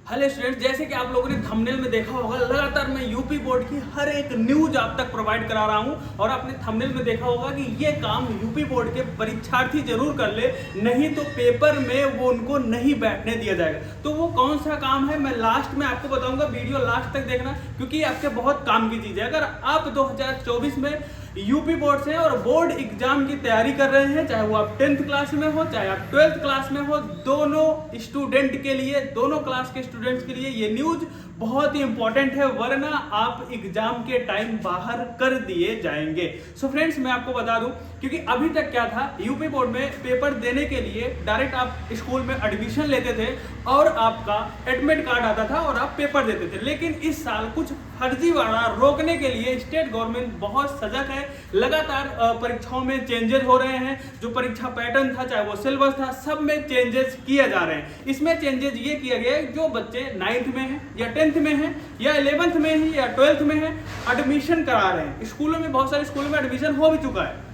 Hello students, जैसे कि आप लोगों ने थंबनेल में देखा होगा, लगातार मैं यूपी बोर्ड की हर एक न्यूज आप तक प्रोवाइड करा रहा हूं और आपने थंबनेल में देखा होगा कि ये काम यूपी बोर्ड के परीक्षार्थी जरूर कर ले, नहीं तो पेपर में वो उनको नहीं बैठने दिया जाएगा। तो वो कौन सा काम है मैं लास्ट में आपको बताऊंगा, वीडियो लास्ट तक देखना क्योंकि आपके बहुत काम की चीज है। अगर आप 2024 में यूपी बोर्ड से और बोर्ड एग्जाम की तैयारी कर रहे हैं, चाहे वो आप 10th क्लास में हो चाहे आप 12th क्लास में हो, दोनों स्टूडेंट के लिए, दोनों क्लास के स्टूडेंट्स के लिए ये न्यूज बहुत ही इंपॉर्टेंट है, वरना आप एग्जाम के टाइम बाहर कर दिए जाएंगे। सो फ्रेंड्स, मैं आपको बता दूं क्योंकि अभी तक क्या था, यूपी बोर्ड में पेपर देने के लिए डायरेक्ट आप स्कूल में एडमिशन लेते थे और आपका एडमिट कार्ड आता था और आप पेपर देते थे। लेकिन इस साल कुछ फर्जीवाड़ा रोकने के लिए स्टेट गवर्नमेंट बहुत सजग है। लगातार परीक्षाओं में चेंजेस हो रहे हैं, जो परीक्षा पैटर्न था, चाहे वो सिलेबस था, सब में चेंजेस किए जा रहे हैं। इसमें चेंजेस ये किया गया है, जो बच्चे 9th में हैं या 10th में हैं या 11th में हैं या 12th में हैं, एडमिशन करा रहे हैं। स्कूलों में, बहुत सारे स्कूलों में एडमिशन हो भी चुका है,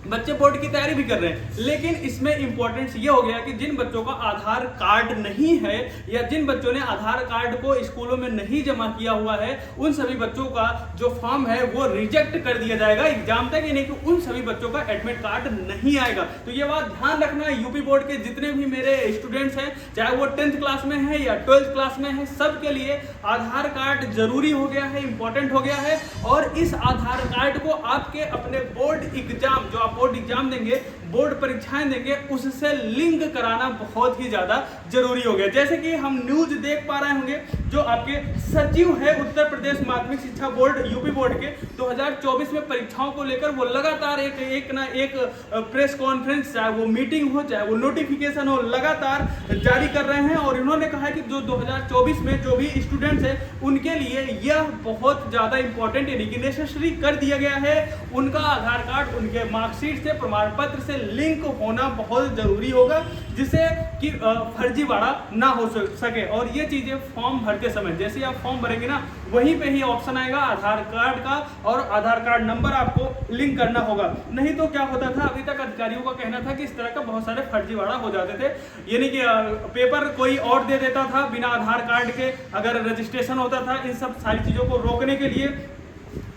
बच्चे बोर्ड की तैयारी भी कर रहे हैं। लेकिन इसमें इंपॉर्टेंस ये हो गया कि जिन बच्चों का आधार कार्ड नहीं है या जिन बच्चों ने आधार कार्ड को स्कूलों में नहीं जमा किया हुआ है, उन सभी बच्चों का जो फॉर्म है वो रिजेक्ट कर दिया जाएगा एग्जाम तक, यानी कि उन सभी बच्चों का एडमिट कार्ड नहीं आएगा। तो ये बात ध्यान रखना, यूपी बोर्ड के जितने भी मेरे स्टूडेंट्स हैं, चाहे वो 10th क्लास में है या 12th क्लास में है, सबके लिए आधार कार्ड जरूरी हो गया है, इंपॉर्टेंट हो गया है। और इस आधार कार्ड को आपके अपने बोर्ड एग्जाम, जो आप बोर्ड एग्जाम देंगे, बोर्ड परीक्षाएं देंगे, उससे लिंक कराना बहुत ही ज्यादा जरूरी हो गया। जैसे कि हम न्यूज देख पा रहे होंगे, जो आपके सचिव है उत्तर प्रदेश माध्यमिक शिक्षा बोर्ड यूपी बोर्ड के 2024 में परीक्षाओं को लेकर वो लगातार एक प्रेस कॉन्फ्रेंस, चाहे वो मीटिंग हो चाहे वो नोटिफिकेशन हो, लगातार जारी कर रहे हैं। और इन्होंने कहा कि जो 2024 में जो भी स्टूडेंट्स हैं उनके लिए यह बहुत ज्यादा इंपॉर्टेंट, यानी कि नेसेसरी कर दिया गया है। उनका आधार कार्ड उनके मार्कशीट से, प्रमाण पत्र से लिंक होना बहुत जरूरी होगा, जिससे कि फर्जीवाड़ा ना हो सके। और ये चीजें फॉर्म भरते समय, जैसे आप फॉर्म भरेंगे ना, वहीं पे ही ऑप्शन आएगा आधार कार्ड का और आधार कार्ड नंबर आपको लिंक करना होगा। नहीं तो क्या होता था, अभी तक अधिकारियों का कहना था कि इस तरह का बहुत सारे फर्जीवाड़ा हो जाते थे, यानी कि पेपर कोई और दे देता था बिना आधार कार्ड के, अगर रजिस्ट्रेशन होता था। इन सब सारी चीजों को रोकने के लिए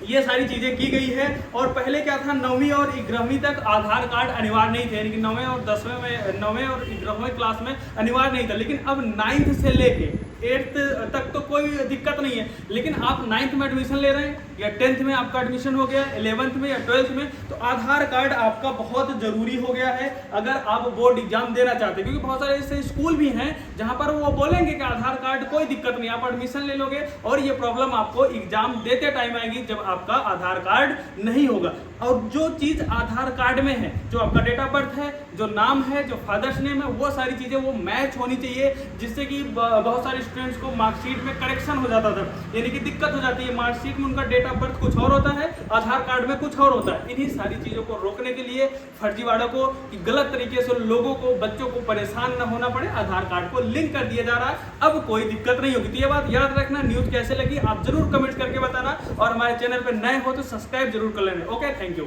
ये सारी चीजें की गई है। और पहले क्या था, 9वीं और 11वीं तक आधार कार्ड अनिवार्य नहीं थे, यानी कि 9वें और 10वें में, 9वें और 11वें क्लास में अनिवार्य नहीं था। लेकिन अब 9th से लेके 8th तक तो कोई दिक्कत नहीं है। लेकिन आप 9th में एडमिशन ले रहे हैं या 10th में आपका एडमिशन हो गया, 11th में या 12th में, तो आधार कार्ड आपका बहुत जरूरी हो गया है अगर आप बोर्ड एग्जाम देना चाहते हैं। क्योंकि बहुत सारे ऐसे स्कूल भी हैं जहां पर वो बोलेंगे कि आधार कार्ड कोई दिक्कत नहीं, आप एडमिशन ले लोगे, और ये प्रॉब्लम आपको एग्जाम देते टाइम आएगी जब आपका आधार कार्ड नहीं होगा। और जो चीज आधार कार्ड में है, जो आपका डेट ऑफ बर्थ है, जो नाम है, जो फादर्स नेम है, वो सारी चीजें वो मैच होनी चाहिए, जिससे कि बहुत सारे स्टूडेंट्स को मार्कशीट में करेक्शन हो जाता था, यानी कि दिक्कत हो जाती है। मार्कशीट में उनका डेट ऑफ बर्थ कुछ और होता है, आधार कार्ड में कुछ और होता है। इन्हीं सारी चीजों को रोकने के लिए, फर्जीवाड़ों को, कि गलत तरीके से लोगों को, बच्चों को परेशान न होना पड़े, आधार कार्ड को लिंक कर दिया जा रहा है। अब कोई दिक्कत नहीं होगी। तो ये बात याद रखना। न्यूज कैसे लगी आप जरूर कमेंट करके बताना, और हमारे चैनल पर नए हो तो सब्सक्राइब जरूर कर लेना। Okay, thank you.